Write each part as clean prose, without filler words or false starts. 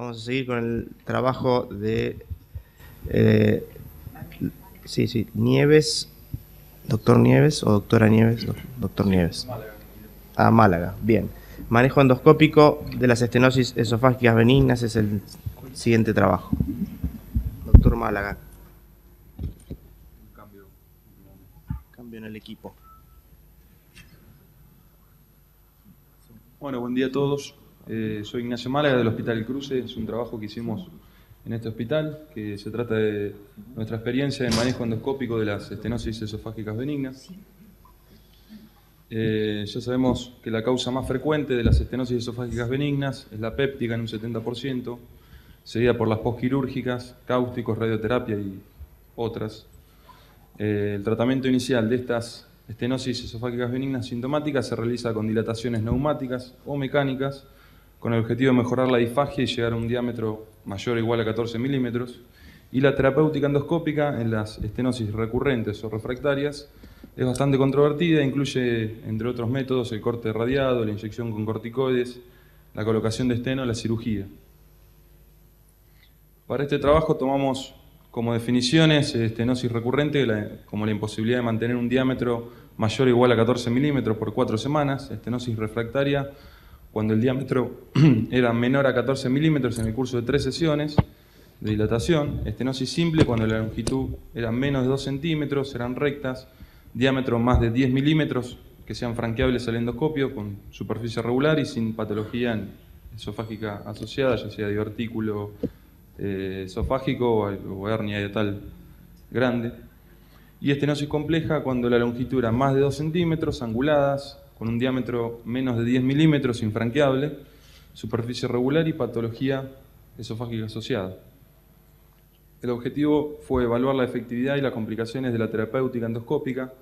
Vamos a seguir con el trabajo de Nieves, doctor Nieves o doctora Nieves, doctor Nieves. Ah, Málaga, bien. Manejo endoscópico de las estenosis esofágicas benignas es el siguiente trabajo. Doctor Málaga. Cambio en el equipo. Bueno, buen día a todos. Soy Ignacio Málaga del Hospital El Cruce. Es un trabajo que hicimos en este hospital, que se trata de nuestra experiencia en manejo endoscópico de las estenosis esofágicas benignas. Ya sabemos que la causa más frecuente de las estenosis esofágicas benignas es la péptica en un 70%, seguida por las postquirúrgicas, cáusticos, radioterapia y otras. El tratamiento inicial de estas estenosis esofágicas benignas sintomáticas se realiza con dilataciones neumáticas o mecánicas, con el objetivo de mejorar la difagia y llegar a un diámetro mayor o igual a 14 milímetros. Y la terapéutica endoscópica en las estenosis recurrentes o refractarias es bastante controvertida, incluye, entre otros métodos, el corte radiado, la inyección con corticoides, la colocación de esteno y la cirugía. Para este trabajo tomamos como definiciones estenosis recurrente como la imposibilidad de mantener un diámetro mayor o igual a 14 milímetros por 4 semanas, estenosis refractaria cuando el diámetro era menor a 14 milímetros en el curso de 3 sesiones de dilatación, estenosis simple cuando la longitud era menos de 2 centímetros, eran rectas, diámetro más de 10 milímetros, que sean franqueables al endoscopio con superficie regular y sin patología esofágica asociada, ya sea divertículo esofágico o hernia de tal grande. Y estenosis compleja cuando la longitud era más de 2 centímetros, anguladas, con un diámetro menos de 10 milímetros, infranqueable, superficie regular y patología esofágica asociada. El objetivo fue evaluar la efectividad y las complicaciones de la terapéutica endoscópica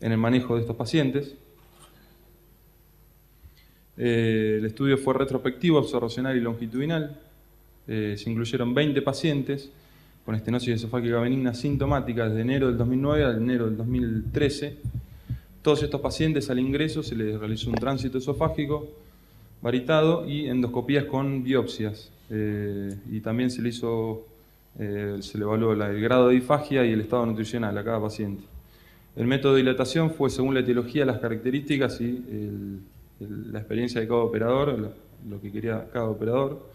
en el manejo de estos pacientes. El estudio fue retrospectivo, observacional y longitudinal. Se incluyeron 20 pacientes con estenosis esofágica benigna sintomática desde enero del 2009 a enero del 2013. Todos estos pacientes al ingreso se les realizó un tránsito esofágico varitado y endoscopías con biopsias. Y también se le evaluó el grado de difagia y el estado nutricional a cada paciente. El método de dilatación fue según la etiología, las características y la experiencia de cada operador, lo que quería cada operador.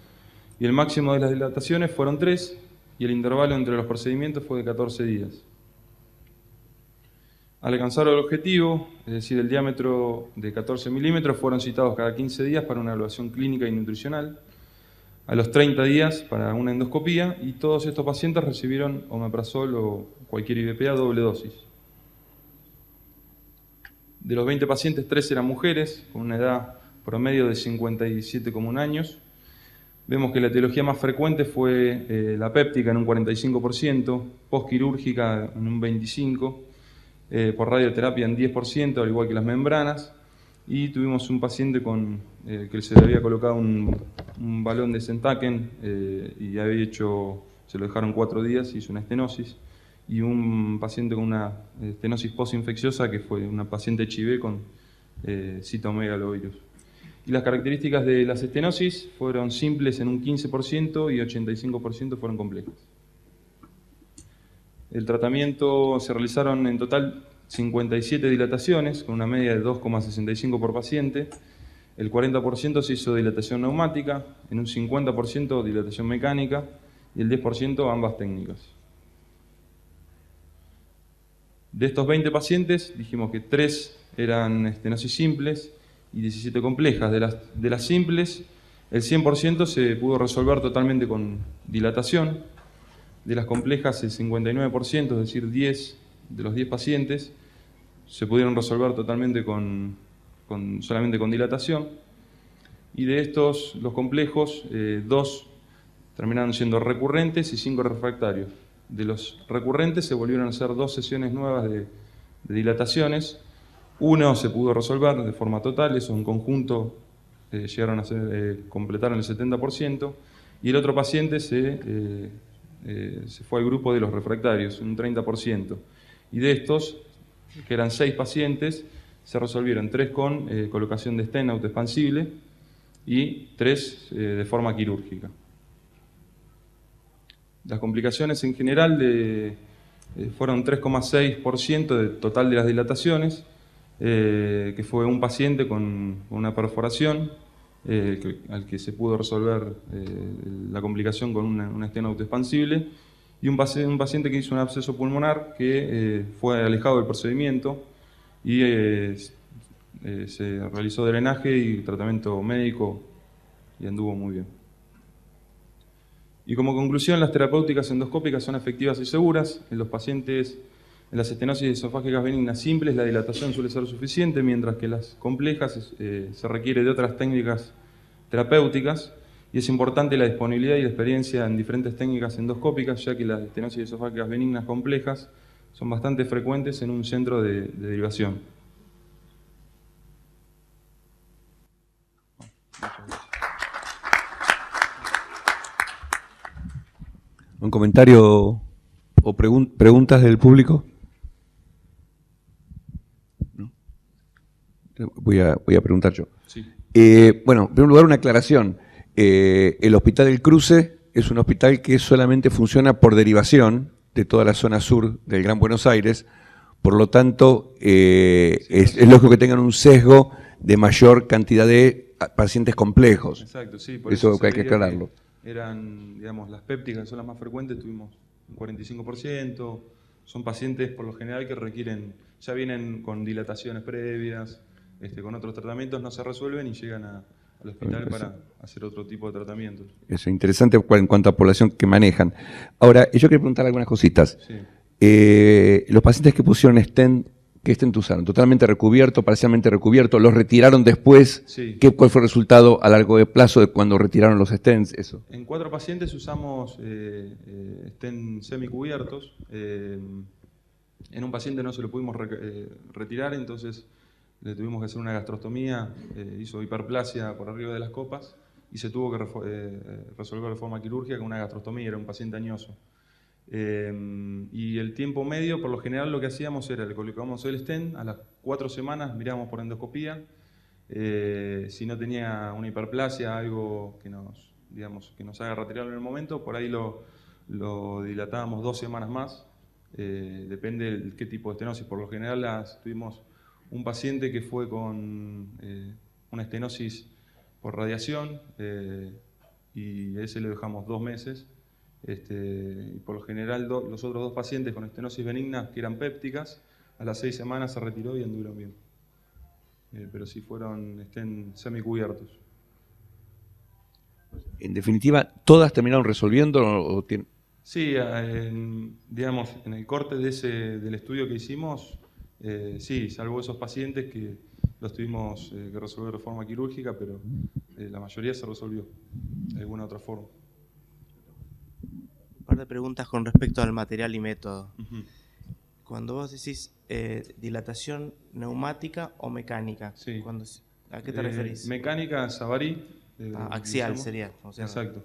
Y el máximo de las dilataciones fueron 3 y el intervalo entre los procedimientos fue de 14 días. Al alcanzar el objetivo, es decir, el diámetro de 14 milímetros, fueron citados cada 15 días para una evaluación clínica y nutricional, a los 30 días para una endoscopía, y todos estos pacientes recibieron omeprazol o cualquier IVP a doble dosis. De los 20 pacientes, 3 eran mujeres, con una edad promedio de 57,1 años. Vemos que la etiología más frecuente fue la péptica en un 45%, postquirúrgica en un 25%, por radioterapia en 10%, al igual que las membranas, y tuvimos un paciente que se le había colocado un balón de Sentaken y se lo dejaron 4 días, hizo una estenosis, y un paciente con una estenosis postinfecciosa que fue una paciente HIV con citomegalovirus. Y las características de las estenosis fueron simples en un 15% y 85% fueron complejas. El tratamiento se realizaron en total 57 dilataciones, con una media de 2,65 por paciente. El 40% se hizo dilatación neumática, en un 50% dilatación mecánica y el 10% ambas técnicas. De estos 20 pacientes, dijimos que 3 eran estenosis simples y 17 complejas. De las simples, el 100% se pudo resolver totalmente con dilatación. De las complejas, el 59%, es decir, 10 de los 10 pacientes, se pudieron resolver totalmente solamente con dilatación. Y de estos, los complejos, 2 terminaron siendo recurrentes y 5 refractarios. De los recurrentes se volvieron a hacer 2 sesiones nuevas de dilataciones. Uno se pudo resolver de forma total, esos en conjunto llegaron a completaron el 70%, y el otro paciente se fue al grupo de los refractarios, un 30%. Y de estos, que eran 6 pacientes, se resolvieron 3 con colocación de stent autoexpansible y 3 de forma quirúrgica. Las complicaciones en general fueron 3,6% del total de las dilataciones, que fue un paciente con una perforación, al que se pudo resolver la complicación con una esteno autoexpansible, y un paciente que hizo un absceso pulmonar que fue alejado del procedimiento y se realizó drenaje y tratamiento médico y anduvo muy bien. Y como conclusión, las terapéuticas endoscópicas son efectivas y seguras. En los pacientes en las estenosis esofágicas benignas simples la dilatación suele ser suficiente, mientras que las complejas se requiere de otras técnicas terapéuticas, y es importante la disponibilidad y la experiencia en diferentes técnicas endoscópicas, ya que las estenosis esofágicas benignas complejas son bastante frecuentes en un centro de derivación. ¿Un comentario o preguntas del público? ¿No? Voy a preguntar yo. Sí. Bueno, en primer lugar, una aclaración. El Hospital del Cruce es un hospital que solamente funciona por derivación de toda la zona sur del Gran Buenos Aires, por lo tanto, es lógico que tengan un sesgo de mayor cantidad de pacientes complejos. Exacto, sí. Por eso se hay que aclararlo. Eran, digamos, las pépticas, que son las más frecuentes, tuvimos un 45%. Son pacientes, por lo general, que requieren, ya vienen con dilataciones previas, con otros tratamientos, no se resuelven y llegan al hospital para hacer otro tipo de tratamientos. Eso es interesante en cuanto a población que manejan. Ahora, yo quería preguntar algunas cositas. Sí. Los pacientes que pusieron stent, ¿qué stent usaron? ¿Totalmente recubierto, parcialmente recubierto? ¿Los retiraron después? Sí. ¿Cuál fue el resultado a largo de plazo de cuando retiraron los stents? Eso. En 4 pacientes usamos stent semicubiertos. En un paciente no se lo pudimos retirar, entonces le tuvimos que hacer una gastrostomía, hizo hiperplasia por arriba de las copas y se tuvo que resolver de forma quirúrgica con una gastrostomía, era un paciente añoso. Y el tiempo medio, por lo general, lo que hacíamos era, le colocábamos el stent, a las 4 semanas mirábamos por endoscopía, si no tenía una hiperplasia, algo que nos haga retirarlo en el momento, por ahí lo dilatábamos 2 semanas más, depende de qué tipo de estenosis. Por lo general tuvimos un paciente que fue con una estenosis por radiación, y a ese le dejamos 2 meses. Y por lo general los otros 2 pacientes con estenosis benigna, que eran pépticas, a las 6 semanas se retiró y anduvieron bien. Pero sí estén semicubiertos. En definitiva, ¿todas terminaron resolviendo? Sí, digamos, en el corte del estudio que hicimos, sí, salvo esos pacientes que los tuvimos que resolver de forma quirúrgica, pero la mayoría se resolvió de alguna otra forma. Un par de preguntas con respecto al material y método. Uh-huh. Cuando vos decís dilatación neumática o mecánica, sí. ¿A qué te referís? Mecánica, Savary. Axial sería. Exacto.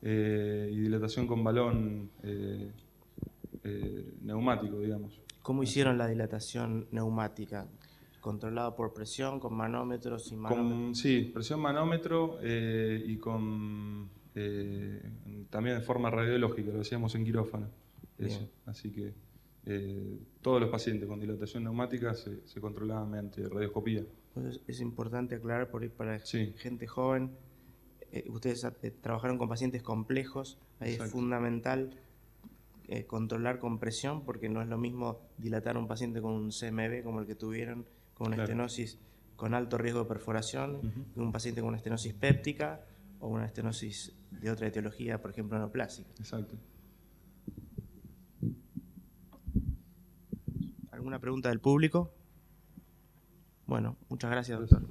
Y dilatación con balón neumático, digamos. ¿Cómo hicieron la dilatación neumática? ¿Controlado por presión, con manómetros, sin manómetros? Sí, presión, manómetro y también de forma radiológica, lo hacíamos en quirófano. Eso. Así que todos los pacientes con dilatación neumática se controlaban mediante radioscopía. Pues es importante aclarar por ahí para gente joven. Ustedes trabajaron con pacientes complejos, ahí Exacto. Es fundamental controlar con presión, porque no es lo mismo dilatar a un paciente con un CMB como el que tuvieron, con una estenosis con alto riesgo de perforación, que un paciente con una estenosis péptica o una estenosis de otra etiología, por ejemplo, neoplásica. Exacto. ¿Alguna pregunta del público? Bueno, muchas gracias, doctor.